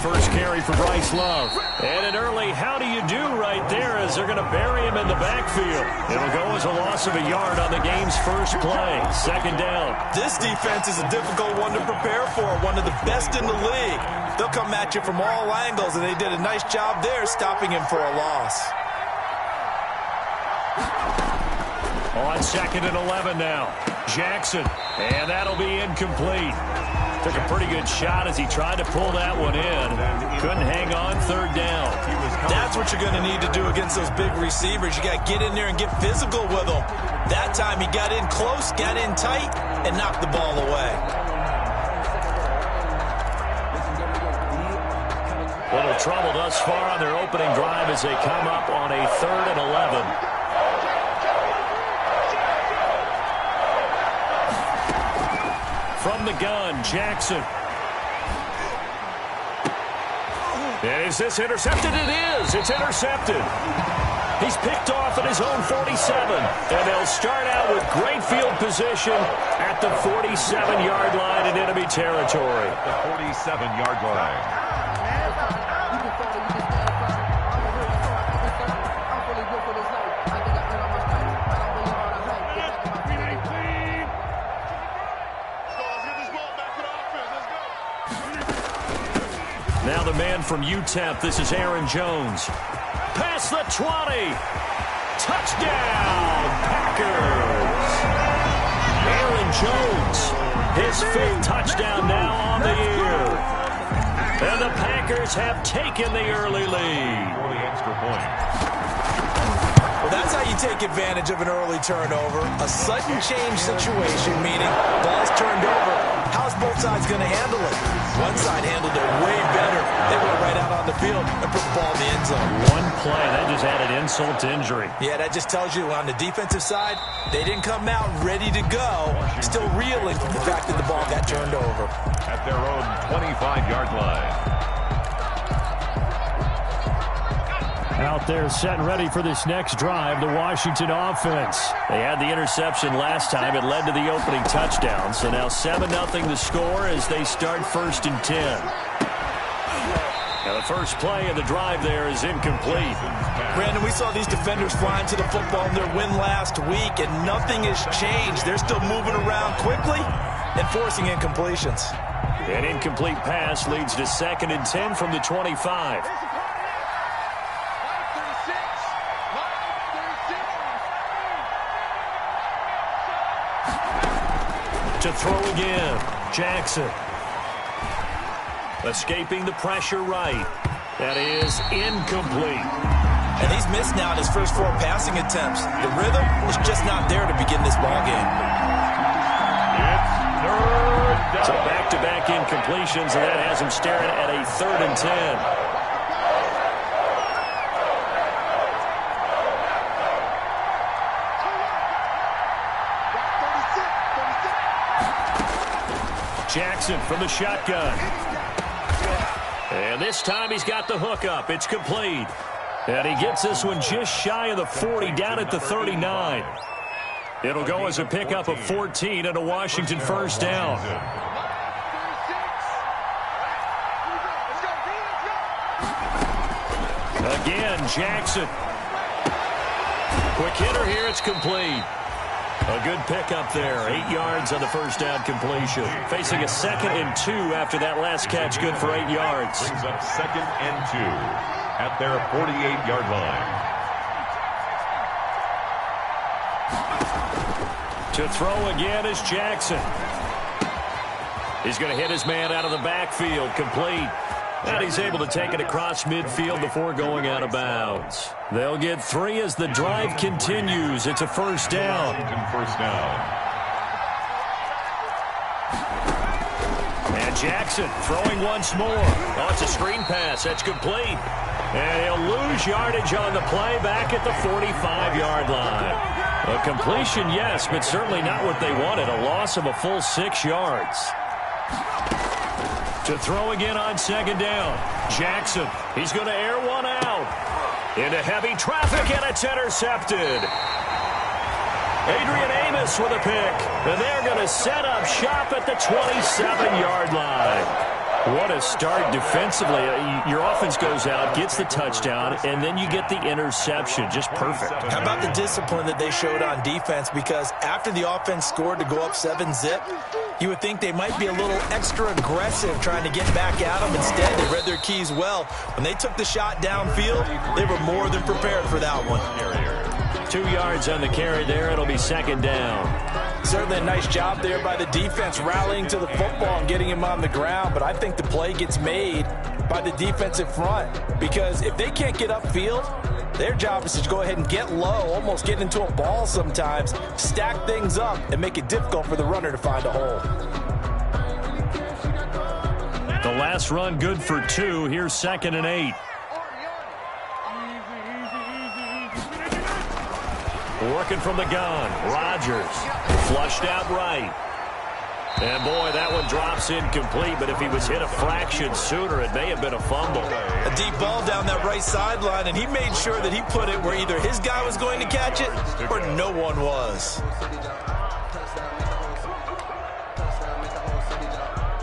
first carry for Bryce Love. And an early how do you do right there as they're going to bury him in the backfield. It'll go as a loss of a yard on the game's first play. Second down. This defense is a difficult one to prepare for, one of the best in the league. They'll come at you from all angles, and they did a nice job there stopping him for a loss. On 2nd and 11 now. Jackson, and that'll be incomplete. Took a pretty good shot as he tried to pull that one in. Couldn't hang on. Third down. That's what you're going to need to do against those big receivers. You got to get in there and get physical with them. That time he got in close, got in tight, and knocked the ball away. Little trouble thus far on their opening drive as they come up on a 3rd and 11. From the gun, Jackson. Is this intercepted? It is. It's intercepted. He's picked off at his own 47. And they'll start out with great field position at the 47-yard line in enemy territory. The 47-yard line. Now the man from UTEP, this is Aaron Jones. Past the 20. Touchdown, Packers. Aaron Jones, his 5th touchdown now on the year. And the Packers have taken the early lead. For the extra point. Well, that's how you take advantage of an early turnover. A sudden change situation, meaning ball's turned over. How's both sides going to handle it? One side handled it way better. They went right out on the field and put the ball in the end zone. One play, that just added insult to injury. Yeah, that just tells you on the defensive side, they didn't come out ready to go. Still reeling from the fact that the ball got turned over. At their own 25-yard line. Out there set and ready for this next drive, the Washington offense. They had the interception last time. It led to the opening touchdown. So now 7-0 the score as they start 1st and 10. Now the first play of the drive there is incomplete. Brandon, we saw these defenders flying to the football in their win last week, and nothing has changed. They're still moving around quickly and forcing incompletions. An incomplete pass leads to 2nd and 10 from the 25. To throw again, Jackson. Escaping the pressure right. That is incomplete. And he's missed now in his first 4 passing attempts. The rhythm is just not there to begin this ball game. So back-to-back incompletions, and that has him staring at a 3rd and 10. Jackson from the shotgun. And this time he's got the hook up. It's complete. And he gets this one just shy of the 40, down at the 39. It'll go as a pickup of 14 and a Washington first down. Again, Jackson. Quick hitter here. It's complete. A good pickup there. 8 yards on the first down completion. Facing a 2nd and 2 after that last catch. Good for 8 yards. Brings up 2nd and 2 at their 48-yard line. To throw again is Jackson. He's going to hit his man out of the backfield. Complete. And he's able to take it across midfield before going out of bounds. They'll get 3 as the drive continues. It's a first down. First down. And Jackson throwing once more. Oh, it's a screen pass. That's complete. And he'll lose yardage on the play back at the 45-yard line. A completion, yes, but certainly not what they wanted. A loss of a full 6 yards. To throw again on 2nd down. Jackson, he's going to air one out. Into heavy traffic, and it's intercepted. Adrian Amos with a pick. And they're going to set up shop at the 27-yard line. What a start defensively. Your offense goes out, gets the touchdown, and then you get the interception. Just perfect. How about the discipline that they showed on defense? Because after the offense scored to go up 7-zip, you would think they might be a little extra aggressive trying to get back at them. Instead, they read their keys well. When they took the shot downfield, they were more than prepared for that one. 2 yards on the carry there. It'll be second down. Certainly a nice job there by the defense rallying to the football and getting him on the ground, but I think the play gets made by the defensive front because if they can't get upfield, their job is to go ahead and get low, almost get into a ball sometimes, stack things up, and make it difficult for the runner to find a hole. The last run good for 2. Here's 2nd and 8. Working from the gun. Rodgers flushed out right. And, boy, that one drops incomplete, but if he was hit a fraction sooner, it may have been a fumble. A deep ball down that right sideline, and he made sure that he put it where either his guy was going to catch it or no one was.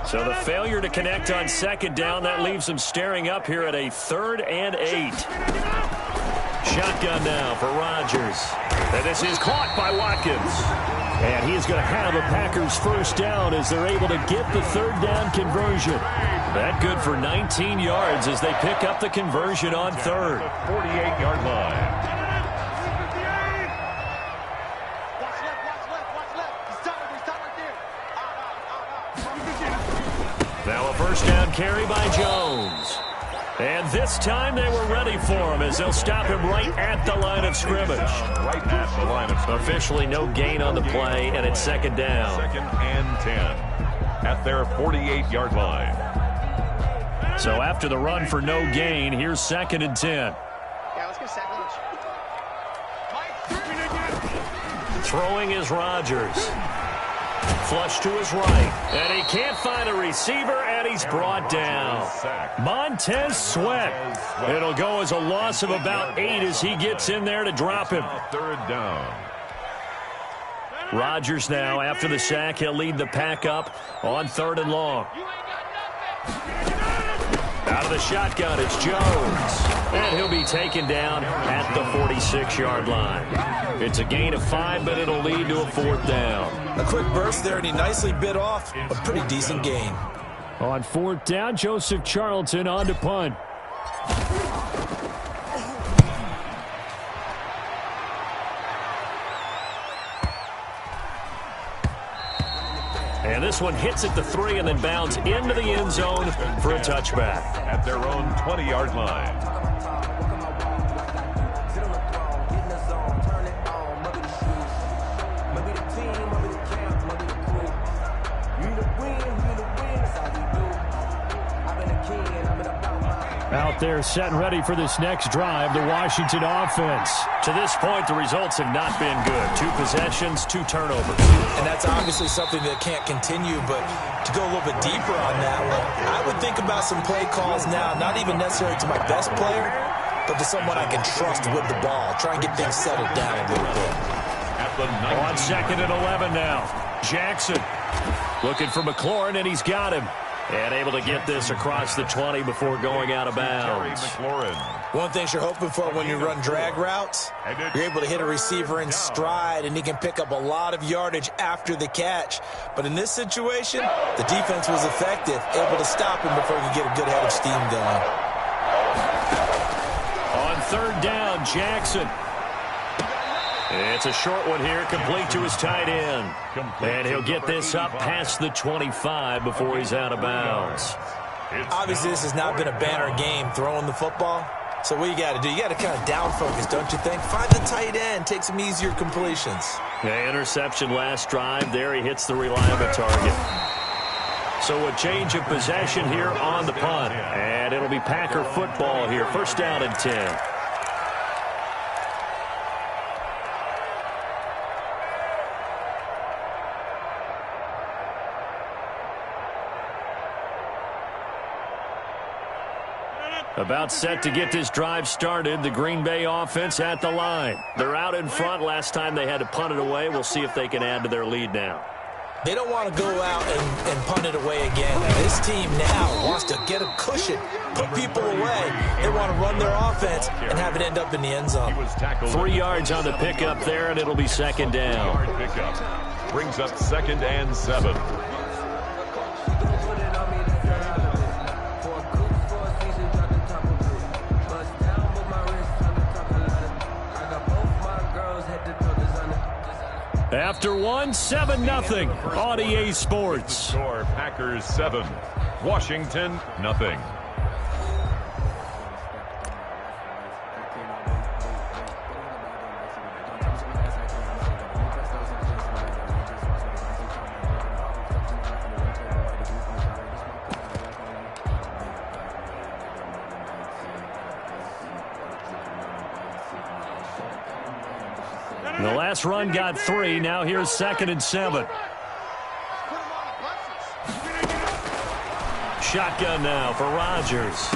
So the failure to connect on 2nd down, that leaves him staring up here at a 3rd and 8. Shotgun now for Rodgers. And this is caught by Watkins. And he's going to have a Packers first down as they're able to get the 3rd down conversion. That good for 19 yards as they pick up the conversion on 3rd. 48-yard line. Now a first down carry by Jones. And this time they were ready for him as they'll stop him right at the line of scrimmage. Right at the line of scrimmage. Officially no gain on the play, and it's 2nd down. 2nd and 10 at their 48-yard line. So after the run for no gain, here's 2nd and 10. Yeah, let's go second. Throwing is Rodgers. Flush to his right. And he can't find a receiver, and he's brought down. Montez Sweat. It'll go as a loss of about 8 as he gets in there to drop him. 3rd down. Rodgers now, after the sack, he'll lead the pack up on 3rd and long. Out of the shotgun, it's Jones. And he'll be taken down at the 46-yard line. It's a gain of 5, but it'll lead to a 4th down. A quick burst there, and he nicely bit off a pretty decent gain. On 4th down, Joseph Charlton on to punt. And this one hits at the 3 and then bounds into the end zone for a touchback. At their own 20-yard line. Out there set and ready for this next drive, the Washington offense. To this point, the results have not been good. 2 possessions, 2 turnovers. And that's obviously something that can't continue, but to go a little bit deeper on that one, I would think about some play calls now, not even necessarily to my best player, but to someone I can trust with the ball. Try and get things settled down a little bit. On 2nd and 11 now. Jackson looking for McLaurin, and he's got him. And able to get this across the 20 before going out of bounds. One thing you're hoping for when you run drag routes, you're able to hit a receiver in stride, and he can pick up a lot of yardage after the catch. But in this situation, the defense was effective, able to stop him before he could get a good head of steam going. On 3rd down, Jackson. It's a short one here, complete to his tight end. And he'll get this up past the 25 before he's out of bounds. Obviously, this has not been a banner game throwing the football. So what you got to do, you got to kind of down focus, don't you think? Find the tight end, take some easier completions. Yeah, interception last drive. There he hits the reliable target. So a change of possession here on the punt. And it'll be Packer football here. First down and 10. About set to get this drive started. The Green Bay offense at the line. They're out in front. Last time they had to punt it away. We'll see if they can add to their lead now. They don't want to go out and punt it away again. This team now wants to get a cushion, put people away. They want to run their offense and have it end up in the end zone. 3 yards on the pickup there, and it'll be second down. Brings up 2nd and 7. After 7-0 on EA Sports. Score Packers 7, Washington nothing. The last run got 3. Now here's 2nd and 7. Shotgun now for Rodgers.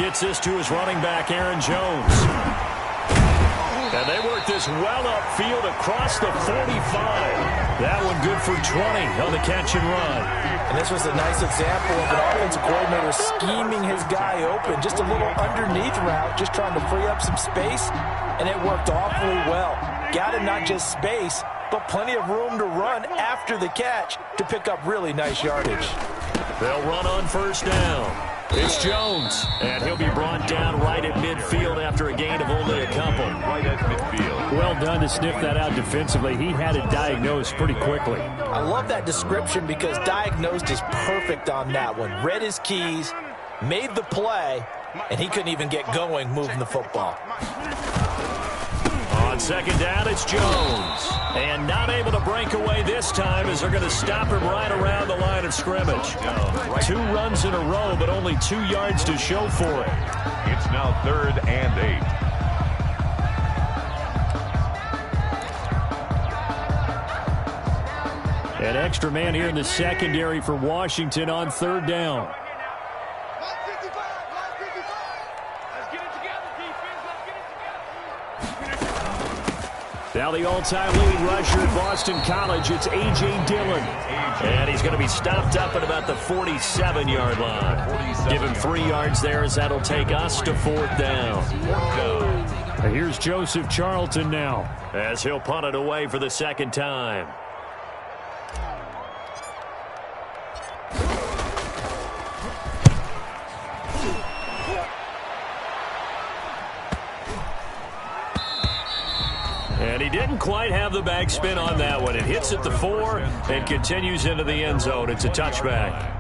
Gets this to his running back, Aaron Jones. And they work this well upfield across the 45. That one good for 20 on the catch and run. And this was a nice example of an offensive coordinator scheming his guy open. Just a little underneath route, just trying to free up some space, and it worked awfully well. Got him not just space, but plenty of room to run after the catch to pick up really nice yardage. They'll run on first down. It's Jones, and he'll be brought down right at midfield after a gain of only a couple. Right at midfield. Well done to sniff that out defensively. He had it diagnosed pretty quickly. I love that description because diagnosed is perfect on that one. Read his keys, made the play, and he couldn't even get going moving the football. On second down, it's Jones. And not able to break away this time as they're going to stop him right around the line of scrimmage. 2 runs in a row, but only 2 yards to show for it. It's now 3rd and 8. An extra man here in the secondary for Washington on 3rd down. Now the all-time leading rusher at Boston College, it's A.J. Dillon. And he's going to be stopped up at about the 47-yard line. Give him 3 yards there as that'll take us to 4th down. Here's Joseph Charlton now as he'll punt it away for the 2nd time. And he didn't quite have the backspin on that one. It hits at the 4 and continues into the end zone. It's a touchback.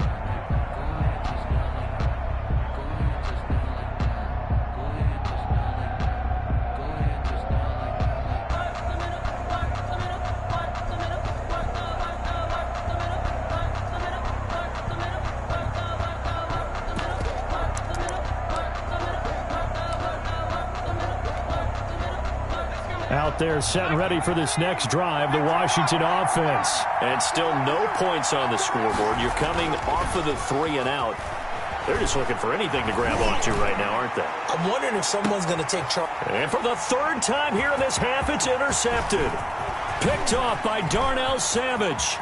Out there set and ready for this next drive, the Washington offense. And still no points on the scoreboard. You're coming off of the 3 and out. They're just looking for anything to grab onto right now, aren't they? I'm wondering if someone's going to take charge. And for the 3rd time here in this half, it's intercepted. Picked off by Darnell Savage.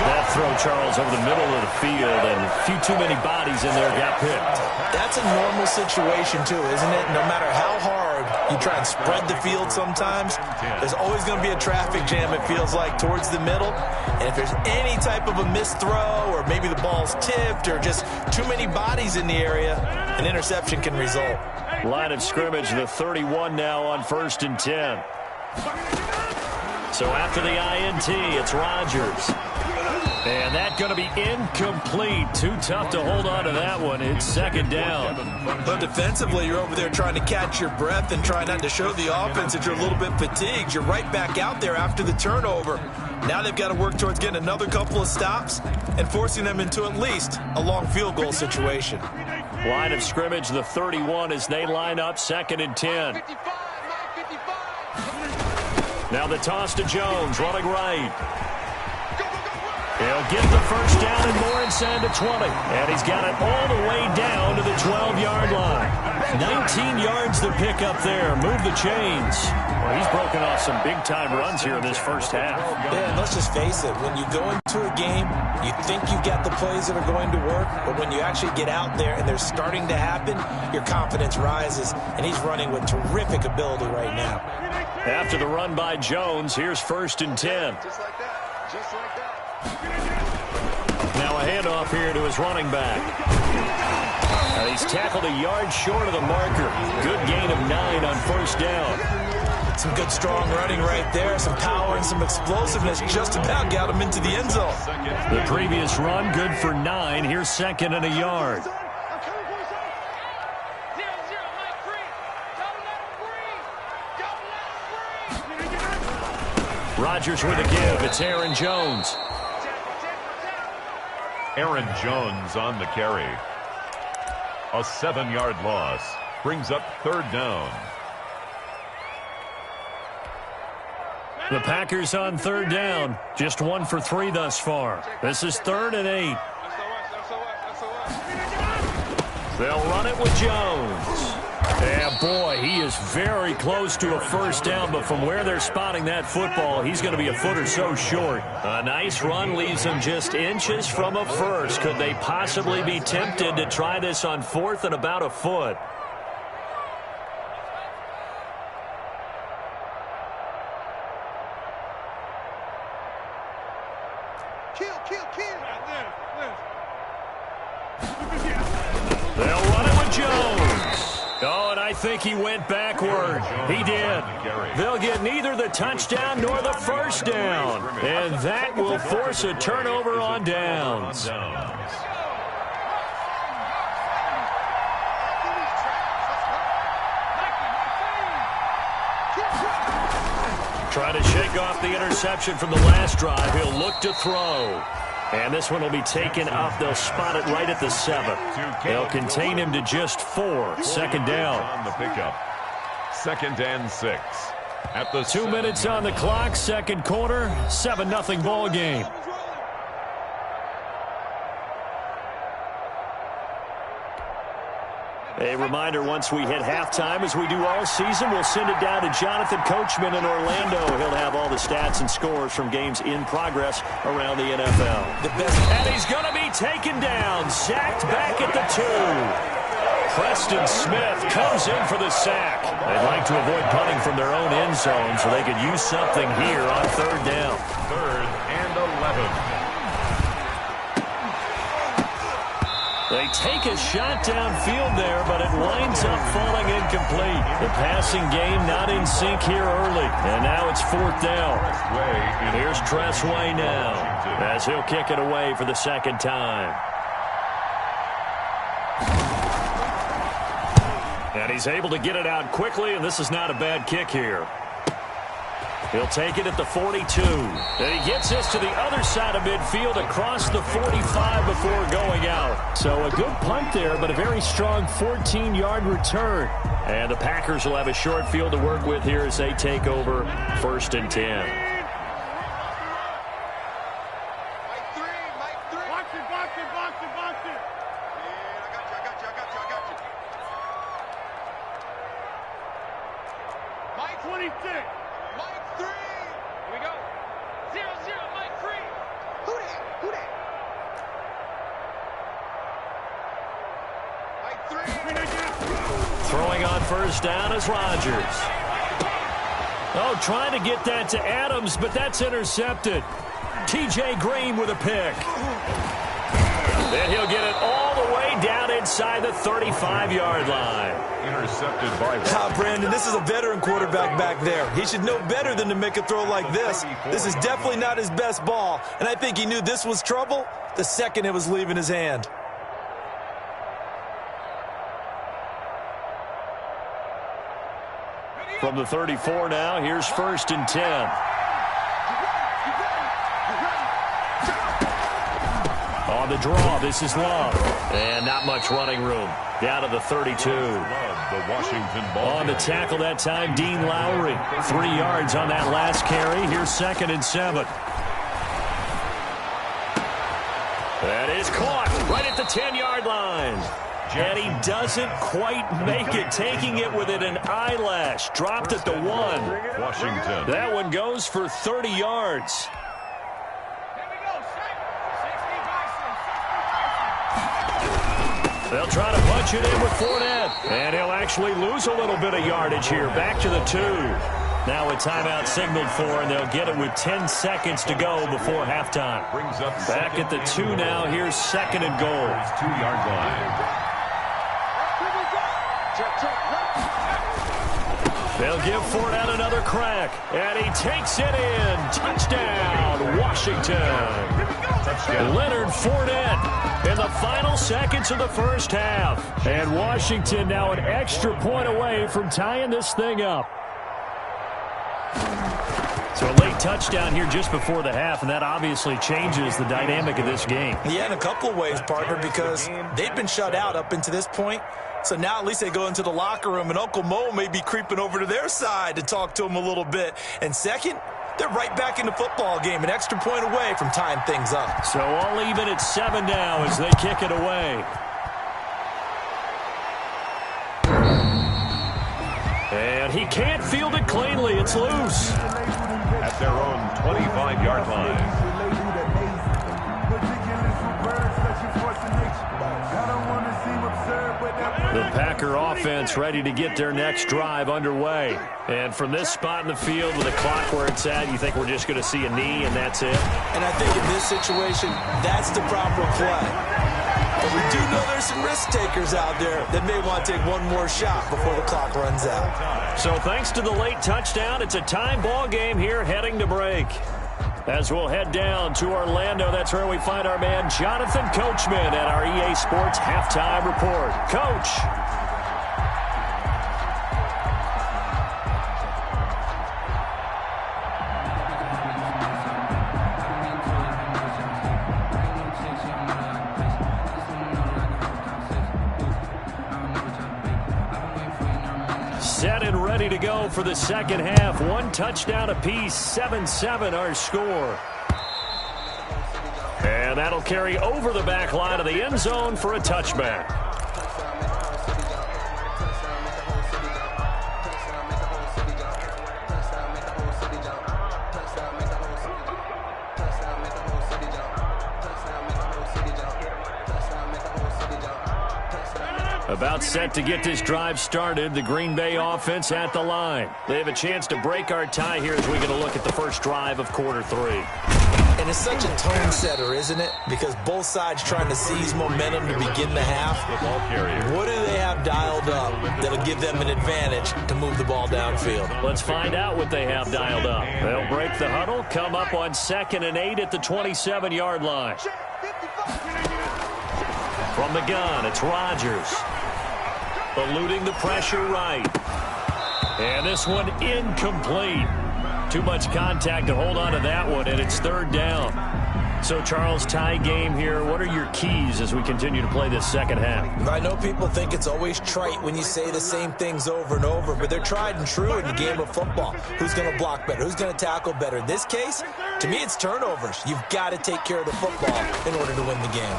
That throw, Charles, over the middle of the field, and a few too many bodies in there got picked. That's a normal situation, too, isn't it? No matter how hard you try and spread the field sometimes, there's always going to be a traffic jam, it feels like, towards the middle. And if there's any type of a missed throw, or maybe the ball's tipped, or just too many bodies in the area, an interception can result. Line of scrimmage, the 31 now on 1st and 10. So after the INT, it's Rodgers. And that's going to be incomplete. Too tough to hold on to that one. It's 2nd down. But defensively, you're over there trying to catch your breath and try not to show the offense that you're a little bit fatigued. You're right back out there after the turnover. Now they've got to work towards getting another couple of stops and forcing them into at least a long field goal situation. Line of scrimmage, the 31 as they line up 2nd and 10. Now the toss to Jones, running right. He'll get the 1st down and more inside the 20. And he's got it all the way down to the 12-yard line. 19 yards to pick up there. Move the chains. Well, he's broken off some big-time runs here in this first half. Yeah, and let's just face it. When you go into a game, you think you've got the plays that are going to work, but when you actually get out there and they're starting to happen, your confidence rises, and he's running with terrific ability right now. After the run by Jones, here's 1st and 10. Just like that. Just like that. Now a handoff here to his running back. He's tackled a yard short of the marker. Good gain of 9 on 1st down. Some good, strong running right there. Some power and some explosiveness. Just about got him into the end zone. The previous run, good for 9. Here's 2nd and a yard. Rodgers with a give. It's Aaron Jones. Aaron Jones on the carry. A 7-yard loss brings up 3rd down. The Packers on 3rd down. Just 1 for 3 thus far. This is 3rd and 8. They'll run it with Jones. And boy, he is very close to a 1st down, but from where they're spotting that football, he's going to be a foot or so short. A nice run leaves him just inches from a 1st. Could they possibly be tempted to try this on 4th and about a foot? They'll run it with Jones. Oh, and I think he went backward. He did. They'll get neither the touchdown nor the 1st down. And that will force a turnover on downs. Trying to shake off the interception from the last drive. He'll look to throw. And this one will be taken up. They'll spot it right at the 7. They'll contain him to just 4. 2nd down. On the pickup. 2nd and 6. At the 2 minutes on the clock. 2nd quarter. 7-0 ball game. A reminder, once we hit halftime, as we do all season, we'll send it down to Jonathan Coachman in Orlando. He'll have all the stats and scores from games in progress around the NFL. And he's going to be taken down, sacked back at the 2. Preston Smith comes in for the sack. They'd like to avoid punting from their own end zone, so they could use something here on 3rd down. 3rd and 11. They take a shot downfield there, but it winds up falling incomplete. The passing game not in sync here early. And now it's 4th down. Here's Tressway now, as he'll kick it away for the 2nd time. And he's able to get it out quickly, and this is not a bad kick here. He'll take it at the 42. And he gets this to the other side of midfield across the 45 before going out. So a good punt there, but a very strong 14-yard return. And the Packers will have a short field to work with here as they take over 1st and 10. Throwing on 1st down is Rodgers. Oh, trying to get that to Adams, but that's intercepted. T.J. Green with a pick. Then he'll get it all the way down inside the 35-yard line. Intercepted by... Brandon, this is a veteran quarterback back there. He should know better than to make a throw like this. This is definitely not his best ball, and I think he knew this was trouble the second it was leaving his hand. From the 34 now, here's 1st and 10. On the draw, this is Love. And not much running room. Down to the 32. On the tackle that time, Dean Lowry. 3 yards on that last carry. Here's 2nd and 7. That is caught right at the 10-yard line. And he doesn't quite make it, taking it within an eyelash. Dropped at the 1. Washington. That one goes for 30 yards. They'll try to punch it in with Fournette. And he'll actually lose a little bit of yardage here. Back to the 2. Now a timeout signaled for, and they'll get it with 10 seconds to go before halftime. Brings up back at the 2 now. Here's 2nd and goal. 2-yard line. They'll give Fournette another crack, and he takes it in. Touchdown, Washington. Touchdown. Leonard Fournette in the final seconds of the first half. And Washington now an extra point away from tying this thing up. So a late touchdown here just before the half, and that obviously changes the dynamic of this game. Yeah, in a couple of ways, partner, because they've been shut out up until this point. So now at least they go into the locker room, and Uncle Mo may be creeping over to their side to talk to them a little bit. And second, they're right back in the football game, an extra point away from tying things up. So all even at 7 now as they kick it away. And he can't field it cleanly. It's loose. At their own 25-yard line. The Packer offense ready to get their next drive underway. And from this spot in the field with the clock where it's at, you think we're just going to see a knee and that's it? And I think in this situation, that's the proper play. But we do know there's some risk takers out there that may want to take one more shot before the clock runs out. So thanks to the late touchdown, it's a time ball game here heading to break. As we'll head down to Orlando, that's where we find our man Jonathan Coachman at our EA Sports Halftime Report. Coach. Set and ready to go for the second half. 1 touchdown apiece, 7-7 our score. And that'll carry over the back line of the end zone for a touchback. About set to get this drive started. The Green Bay offense at the line. They have a chance to break our tie here as we get a look at the first drive of quarter 3. And it's such a tone setter, isn't it? Because both sides trying to seize momentum to begin the half. What do they have dialed up that'll give them an advantage to move the ball downfield? Let's find out what they have dialed up. They'll break the huddle, come up on 2nd and 8 at the 27-yard line. From the gun, it's Rodgers. Eluding the pressure right. And this one incomplete. Too much contact to hold on to that one, and it's 3rd down. So, Charles, tie game here. What are your keys as we continue to play this second half? I know people think it's always trite when you say the same things over and over, but they're tried and true in the game of football. Who's going to block better? Who's going to tackle better? In this case, to me, it's turnovers. You've got to take care of the football in order to win the game.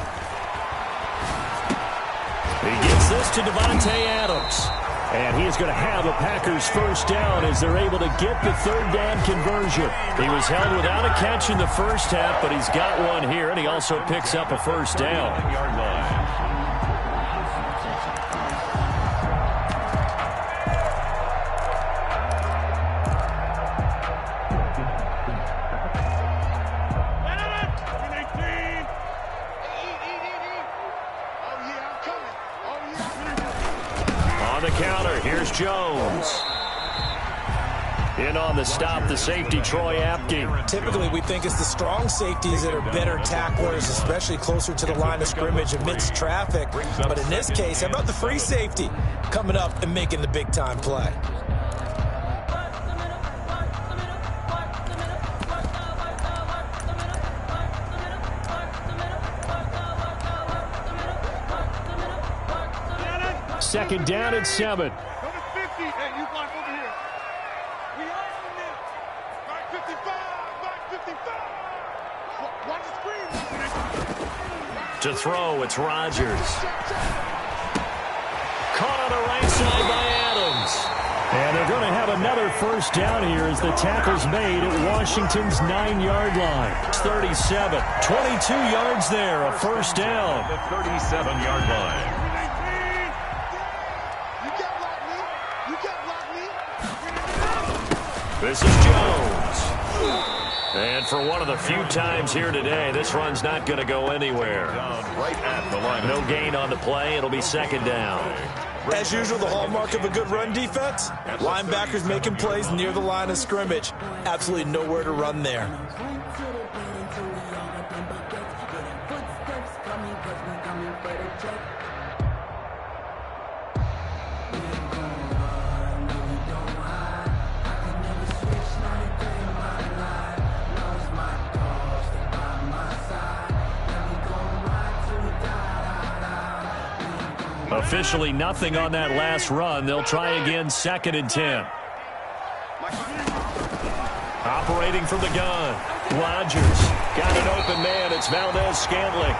He gets this to Devontae Adams. And he is going to have a Packers first down as they're able to get the 3rd down conversion. He was held without a catch in the first half, but he's got one here, and he also picks up a first down. Counter, here's Jones. In on the stop, the safety, Troy Apke. Typically, we think it's the strong safeties that are better tacklers, especially closer to the line of scrimmage amidst traffic. But in this case, how about the free safety coming up and making the big-time play? Second down and 7. Number 50. Hey, you block over here. We are on this. Back 55. Back 55. Watch the screen. To throw, it's Rodgers. Caught on the right side by Adams. And they're going to have another first down here as the tackle's made at Washington's 9-yard line. It's 37. 22 yards there, a first down. The 37-yard line. This is Jones. And for one of the few times here today, this run's not going to go anywhere. Right at the line. No gain on the play. It'll be second down. As usual, the hallmark of a good run defense, linebackers making plays near the line of scrimmage. Absolutely nowhere to run there. Officially nothing on that last run. They'll try again, 2nd and 10. Operating from the gun. Rodgers got an open man. It's Valdez-Scantling.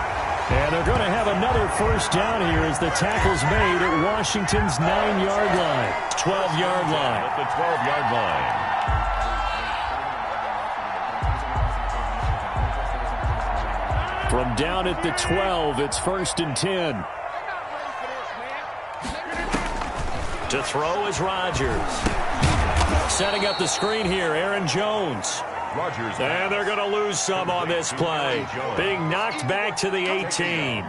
And they're going to have another first down here as the tackle's made at Washington's 9-yard line. 12-yard line. At the 12-yard line. From down at the 12, it's 1st and 10. To throw is Rodgers. Setting up the screen here, Aaron Jones. Rodgers. And they're going to lose some on this play. Being knocked back to the 18.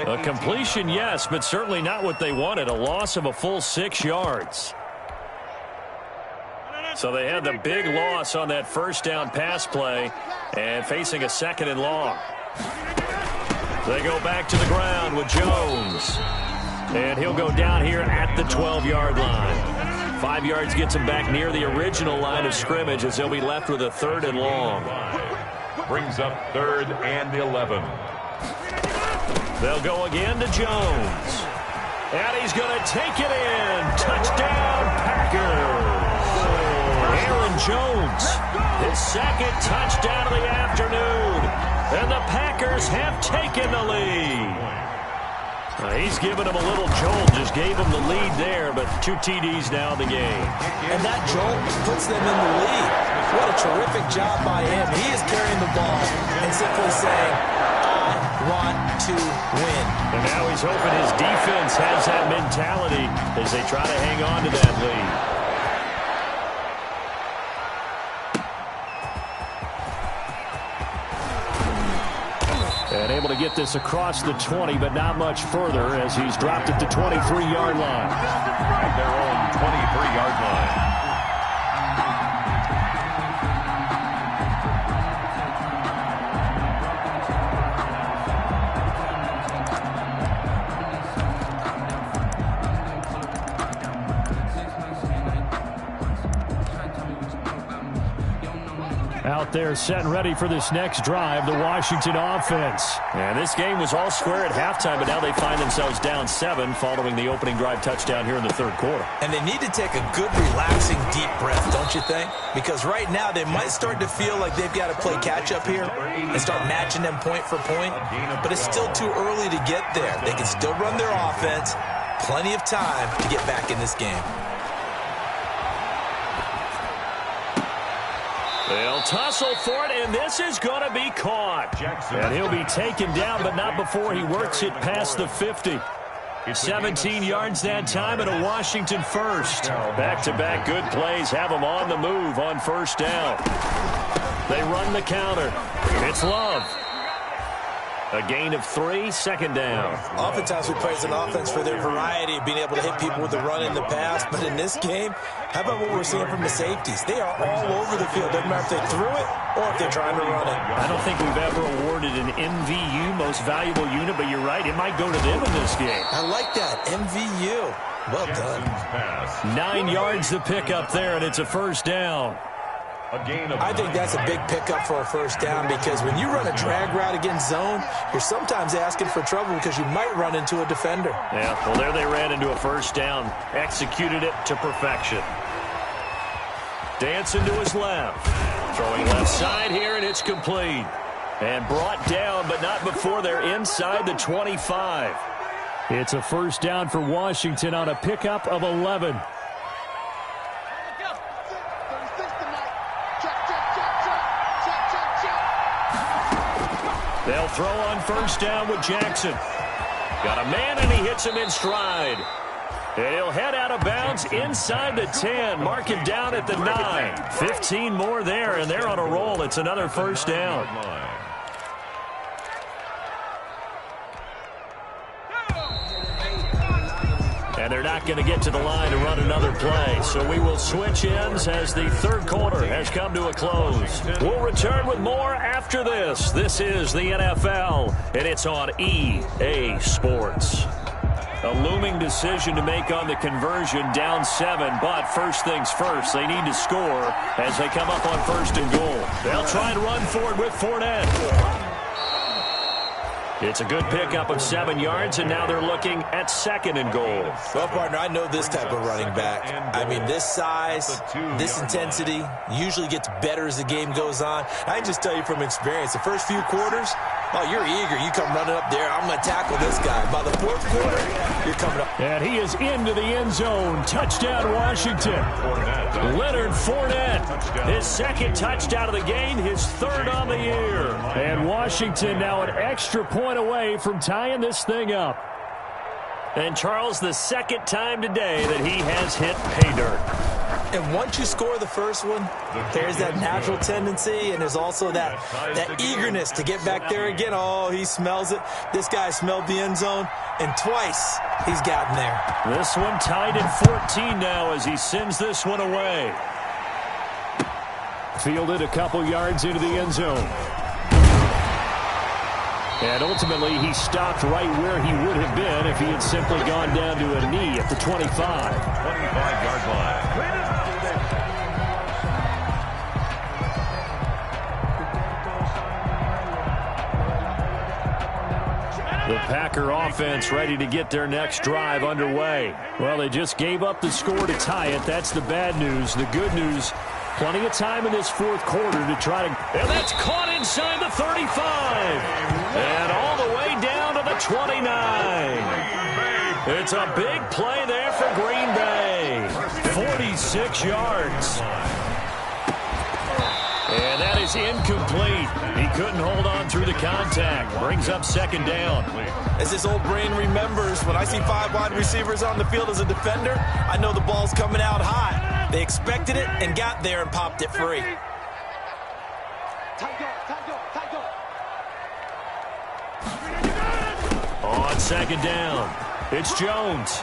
A completion, yes, but certainly not what they wanted. A loss of a full 6 yards. So they had the big loss on that first down pass play and facing a 2nd and long. They go back to the ground with Jones. And he'll go down here at the 12-yard line. 5 yards gets him back near the original line of scrimmage as they'll be left with a 3rd and long. Brings up 3rd and 11. They'll go again to Jones. And he's going to take it in. Touchdown, Packers. Aaron Jones, his 2nd touchdown of the afternoon. And the Packers have taken the lead. He's given him a little jolt, just gave him the lead there, but 2 TDs now in the game. And that jolt puts them in the lead. What a terrific job by him. He is carrying the ball and simply saying, I want to win. And now he's hoping his defense has that mentality as they try to hang on to that lead. And able to get this across the 20, but not much further as he's dropped it to 23-yard line. At their own 23-yard line. Out there set and ready for this next drive, the Washington offense. And this game was all square at halftime, but now they find themselves down 7 following the opening drive touchdown here in the 3rd quarter. And they need to take a good, relaxing, deep breath, don't you think? Because right now they might start to feel like they've got to play catch-up here and start matching them point for point. But it's still too early to get there. They can still run their offense. Plenty of time to get back in this game. They'll tussle for it, and this is going to be caught. And he'll be taken down, but not before he works it past the 50. 17 yards that time and a Washington first. Back-to-back good plays have them on the move on first down. They run the counter. It's Love. A gain of 3, 2nd down. Oftentimes we praise an offense for their variety of being able to hit people with the run in the pass. But in this game, how about what we're seeing from the safeties? They are all over the field. Doesn't matter if they threw it or if they're trying to run it. I don't think we've ever awarded an MVU, most valuable unit, but you're right. It might go to them in this game. I like that. MVU. Well done. 9 yards to pick up there, and it's a first down. I think that's a big pickup for a first down because when you run a drag route against zone, you're sometimes asking for trouble because you might run into a defender. Yeah, well, there they ran into a first down. Executed it to perfection. Dancing to his left. Throwing left side here, and it's complete. And brought down, but not before they're inside the 25. It's a first down for Washington on a pickup of 11. They'll throw on first down with Jackson. Got a man, and he hits him in stride. And he'll head out of bounds inside the 10. Mark him down at the 9. 15 more there, and they're on a roll. It's another first down. And they're not going to get to the line to run another play. So we will switch ends as the third quarter has come to a close. We'll return with more after this. This is the NFL, and it's on EA Sports. A looming decision to make on the conversion, down 7, but first things first, they need to score as they come up on first and goal. They'll try and run forward with Fournette. It's a good pickup of 7 yards, and now they're looking at second and goal. Well, partner, I know this type of running back. I mean, this size, this intensity usually gets better as the game goes on. I can just tell you from experience, the first few quarters, oh, you're eager. You come running up there, I'm going to tackle this guy. By the fourth quarter, you're coming up. And he is into the end zone. Touchdown, Washington. Leonard Fournette, his second touchdown of the game, his third on the year. And Washington now an extra point away from tying this thing up. And Charles, the second time today that he has hit pay dirt. And once you score the first one, there's that natural tendency, and there's also that eagerness to get back there again. Oh, he smells it. This guy smelled the end zone, and twice he's gotten there. This one tied at 14 now as he sends this one away. Fielded a couple yards into the end zone. And ultimately, he stopped right where he would have been if he had simply gone down to a knee at the 25. 25-yard line. The Packer offense ready to get their next drive underway. Well, they just gave up the score to tie it. That's the bad news. The good news, plenty of time in this fourth quarter to try to... And that's caught inside the 35. And all the way down to the 29. It's a big play there for Green Bay. 46 yards. And that is incomplete. He couldn't hold on through the contact. Brings up second down. As this old brain remembers, when I see 5 wide receivers on the field as a defender, I know the ball's coming out hot. They expected it and got there and popped it free. On second down, it's Jones.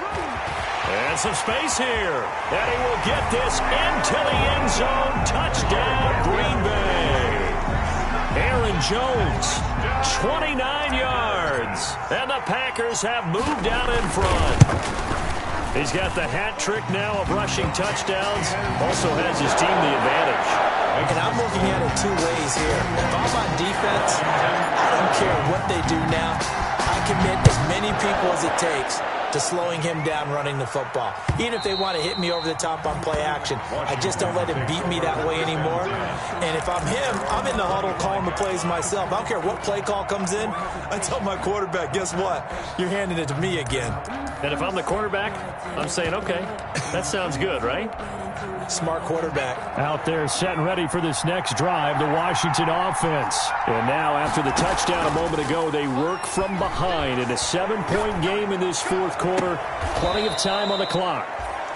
And some space here. And he will get this into the end zone. Touchdown, Green Bay. Aaron Jones, 29 yards. And the Packers have moved out in front. He's got the hat trick now of rushing touchdowns. Also has his team the advantage. And I'm looking at it 2 ways here. If I'm on defense, I don't care what they do now. I commit as many people as it takes to slowing him down running the football. Even if they want to hit me over the top on play action, I just don't let him beat me that way anymore. And if I'm him, I'm in the huddle calling the plays myself. I don't care what play call comes in. I tell my quarterback, guess what? You're handing it to me again. And if I'm the quarterback, I'm saying, okay, that sounds good, right? Smart quarterback. Out there set and ready for this next drive, the Washington offense. And now after the touchdown a moment ago, they work from behind in a 7-point game in this fourth quarter. Plenty of time on the clock.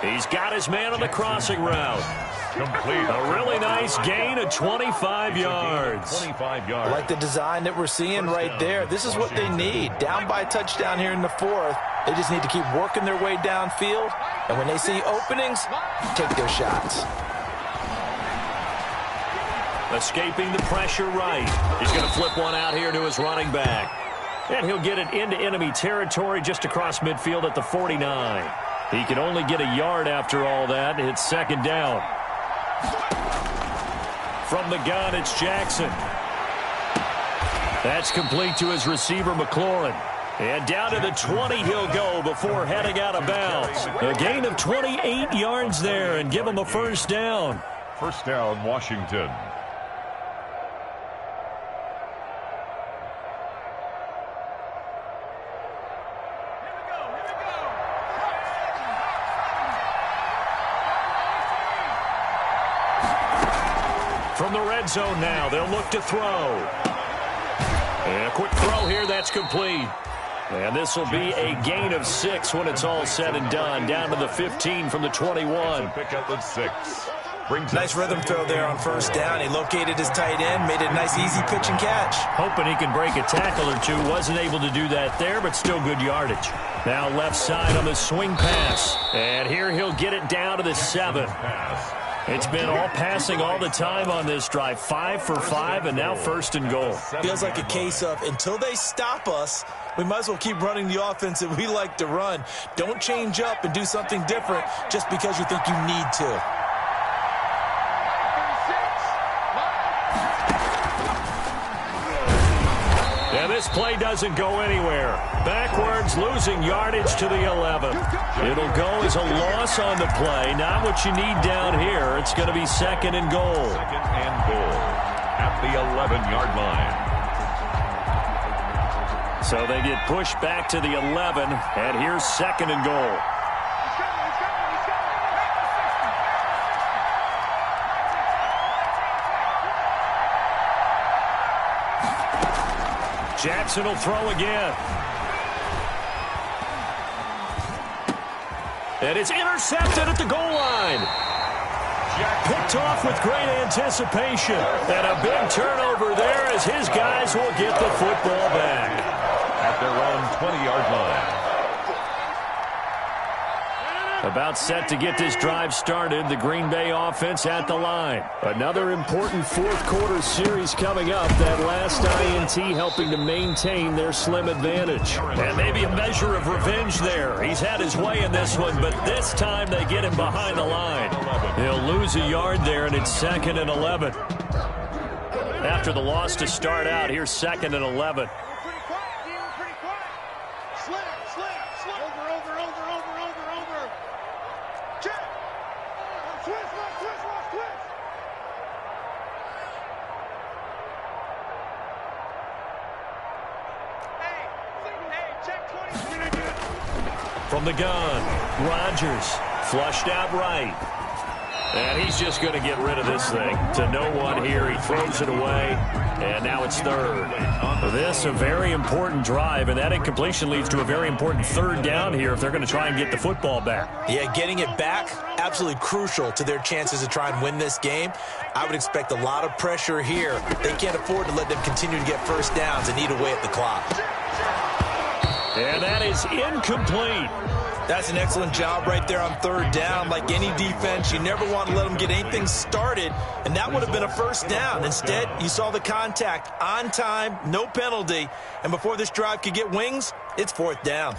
He's got his man on the crossing route. Complete. A really nice gain of 25 yards. 25 yards. I like the design that we're seeing right there. This is what they need. Down by a touchdown here in the fourth. They just need to keep working their way downfield. And when they see openings, take their shots. Escaping the pressure right. He's going to flip one out here to his running back. And he'll get it into enemy territory just across midfield at the 49. He can only get a yard after all that. It's second down. From the gun, it's Jackson. That's complete to his receiver, McLaurin. And down to the 20 he'll go before heading out of bounds. A gain of 28 yards there and give him a first down. First down, Washington. From the red zone now, they'll look to throw. And a quick throw here, that's complete. And this will be a gain of 6 when it's all said and done. Down to the 15 from the 21. Pick up at 6. Nice rhythm throw there on first down. He located his tight end, made it a nice easy pitch and catch. Hoping he can break a tackle or two. Wasn't able to do that there, but still good yardage. Now left side on the swing pass. And here he'll get it down to the 7. It's been all passing all the time on this drive. 5 for 5, and now first and goal. Feels like a case of until they stop us, we might as well keep running the offense that we like to run. Don't change up and do something different just because you think you need to. And this play doesn't go anywhere. Backwards, losing yardage to the 11. It'll go as a loss on the play. Not what you need down here. It's going to be second and goal. Second and goal at the 11-yard line. So they get pushed back to the 11, and here's second and goal. Jackson will throw again. And it's intercepted at the goal line. Picked off with great anticipation. And a big turnover there as his guys will get the football back. At their own 20-yard line. About set to get this drive started, the Green Bay offense at the line. Another important fourth-quarter series coming up. That last INT helping to maintain their slim advantage. And maybe a measure of revenge there. He's had his way in this one, but this time they get him behind the line. He'll lose a yard there, and it's second and 11. After the loss to start out, here's second and 11. From the gun, Rodgers flushed out right. And he's just going to get rid of this thing. To no one here, he throws it away, and now it's third. This a very important drive, and that incompletion leads to a very important third down here if they're going to try and get the football back. Yeah, getting it back, absolutely crucial to their chances to try and win this game. I would expect a lot of pressure here. They can't afford to let them continue to get first downs and eat away at the clock. And that is incomplete. That's an excellent job right there on third down. Like any defense, you never want to let them get anything started, and that would have been a first down. Instead, you saw the contact on time, no penalty, and before this drive could get wings, it's fourth down.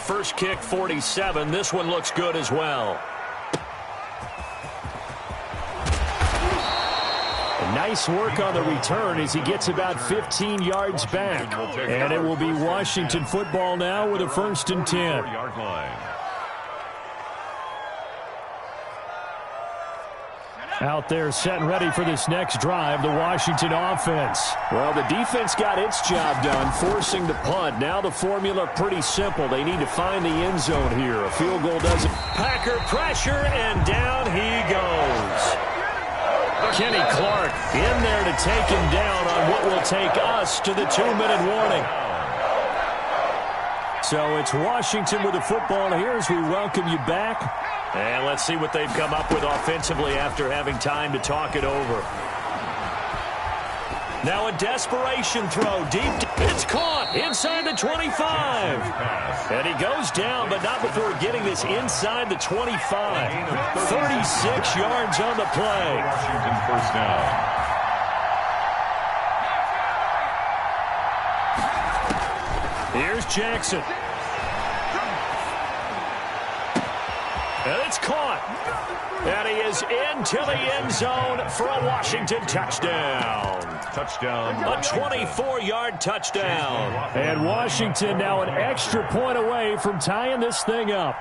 First kick, 47. This one looks good as well. Nice work on the return as he gets about 15 yards back. And it will be Washington football now with a first and 10. Out there set and ready for this next drive, the Washington offense. Well, the defense got its job done, forcing the punt. Now the formula pretty simple. They need to find the end zone here. A field goal doesn't. Packer pressure, and down he goes. Kenny Clark in there to take him down on what will take us to the 2-minute warning. So it's Washington with the football here as we welcome you back. And let's see what they've come up with offensively after having time to talk it over. Now a desperation throw deep. It's caught inside the 25. And he goes down, but not before getting this inside the 25. 36 yards on the play. Washington first down. Here's Jackson. And it's caught. And he is into the end zone for a Washington touchdown. Touchdown. A 24-yard touchdown. And Washington now an extra point away from tying this thing up.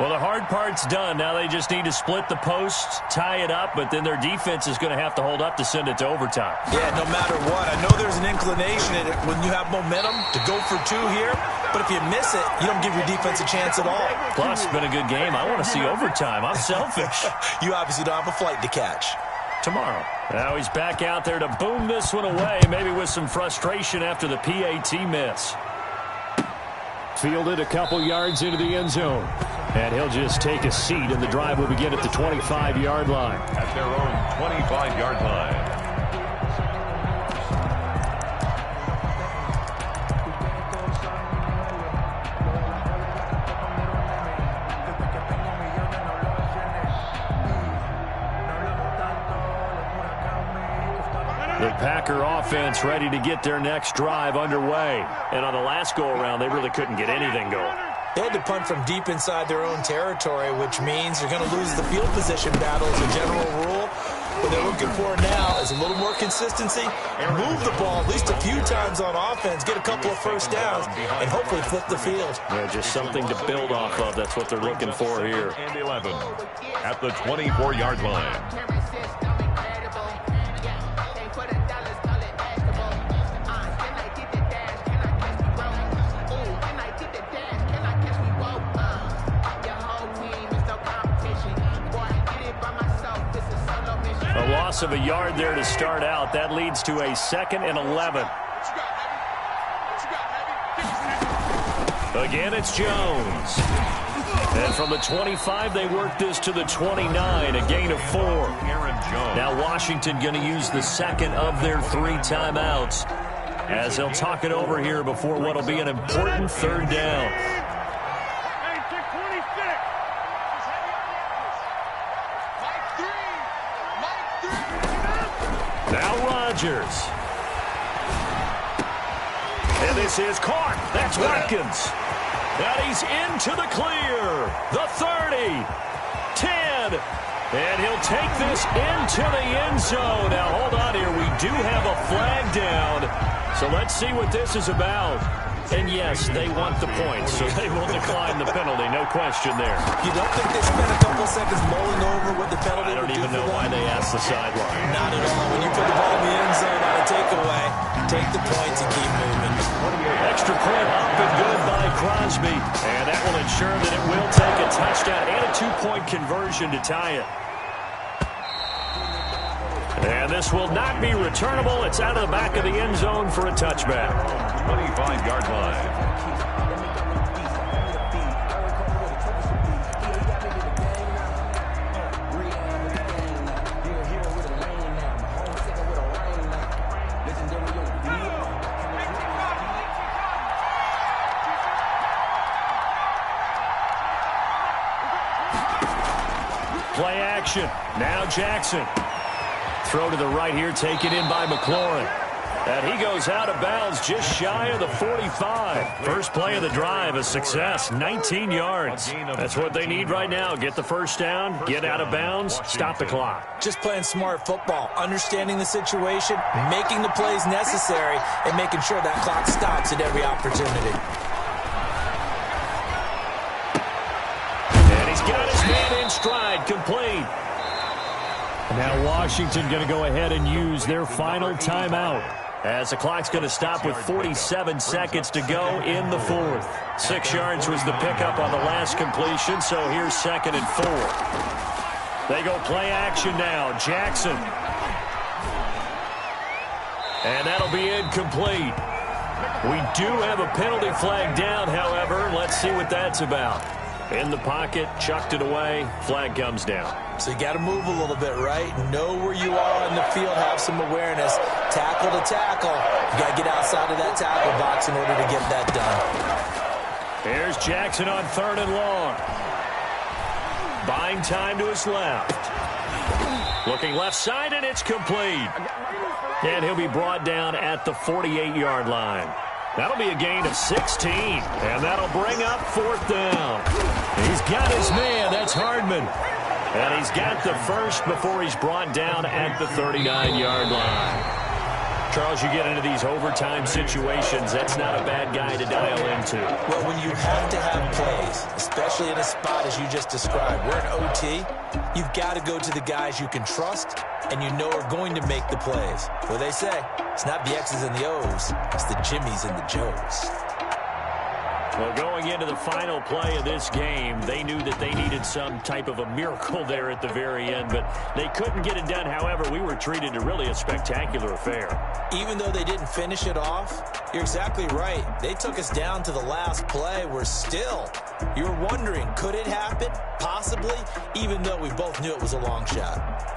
Well, the hard part's done. Now they just need to split the posts, tie it up, but then their defense is going to have to hold up to send it to overtime. Yeah, no matter what. I know there's an inclination in it when you have momentum to go for two here, but if you miss it, you don't give your defense a chance at all. Plus, it's been a good game. I want to see overtime. I'm selfish. You obviously don't have a flight to catch. Tomorrow. Now he's back out there to boom this one away, maybe with some frustration after the PAT miss. Fielded a couple yards into the end zone. And he'll just take a seat, and the drive will begin at the 25-yard line. At their own 25-yard line. The Packer offense ready to get their next drive underway. And on the last go-around, they really couldn't get anything going. They had to punt from deep inside their own territory, which means you're going to lose the field position battle as a general rule. What they're looking for now is a little more consistency, move the ball at least a few times on offense, get a couple of first downs, and hopefully flip the field. Yeah, just something to build off of. That's what they're looking for here. And 11 at the 24-yard line. A loss of a yard there to start out. That leads to a 2nd and 11. Again, it's Jones. And from the 25, they work this to the 29, a gain of 4. Now Washington going to use the second of their 3 timeouts as they'll talk it over here before what will be an important 3rd down. Now Rodgers. And this is caught. That's Watkins. And he's into the clear. The 30. 10. And he'll take this into the end zone. Now, hold on here. We do have a flag down. So let's see what this is about. And yes, they want the points, so they will decline the penalty. No question there. You don't think they spent a couple seconds mulling over what the penalty I don't even know why they asked the sideline. Not at all. When you put the ball in the end zone on a takeaway, take the points and keep moving. Extra point up and good by Crosby. And that will ensure that it will take a touchdown and a 2-point conversion to tie it. And this will not be returnable. It's out of the back of the end zone for a touchback. 25-yard line. Play action. Now Jackson. Throw to the right here, taken in by McLaurin. And he goes out of bounds just shy of the 45. First play of the drive, a success, 19 yards. That's what they need right now. Get the first down, get out of bounds, stop the clock. Just playing smart football, understanding the situation, making the plays necessary, and making sure that clock stops at every opportunity. And he's got his man in stride, complete. Now Washington going to go ahead and use their final timeout as the clock's going to stop with 47 seconds to go in the 4th. 6 yards was the pickup on the last completion, so here's 2nd and 4. They go play action now. Jackson. And that'll be incomplete. We do have a penalty flag down, however. Let's see what that's about. In the pocket, chucked it away, flag comes down. So you got to move a little bit, right? Know where you are in the field, have some awareness. Tackle to tackle. You got to get outside of that tackle box in order to get that done. Here's Jackson on 3rd and long. Buying time to his left. Looking left side, and it's complete. And he'll be brought down at the 48-yard line. That'll be a gain of 16, and that'll bring up 4th down. He's got his man. That's Hardman. And he's got the first before he's brought down at the 39-yard line. Charles, you get into these overtime situations, that's not a bad guy to dial into. Well, when you have to have plays, especially in a spot as you just described, we're in OT, you've got to go to the guys you can trust and you know are going to make the plays. What they say, it's not the X's and the O's, it's the Jimmies and the Joes. Well, going into the final play of this game, they knew that they needed some type of a miracle there at the very end, but they couldn't get it done. However, we were treated to really a spectacular affair. Even though they didn't finish it off, you're exactly right. They took us down to the last play. We're still, you're wondering, could it happen? Possibly, even though we both knew it was a long shot.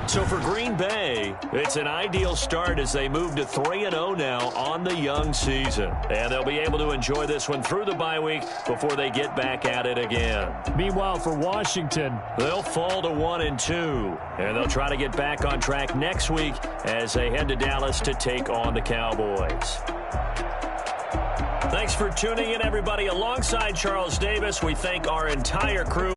So for Green Bay, it's an ideal start as they move to 3-0 now on the young season. And they'll be able to enjoy this one through the bye week before they get back at it again. Meanwhile, for Washington, they'll fall to 1-2. And they'll try to get back on track next week as they head to Dallas to take on the Cowboys. Thanks for tuning in, everybody. Alongside Charles Davis, we thank our entire crew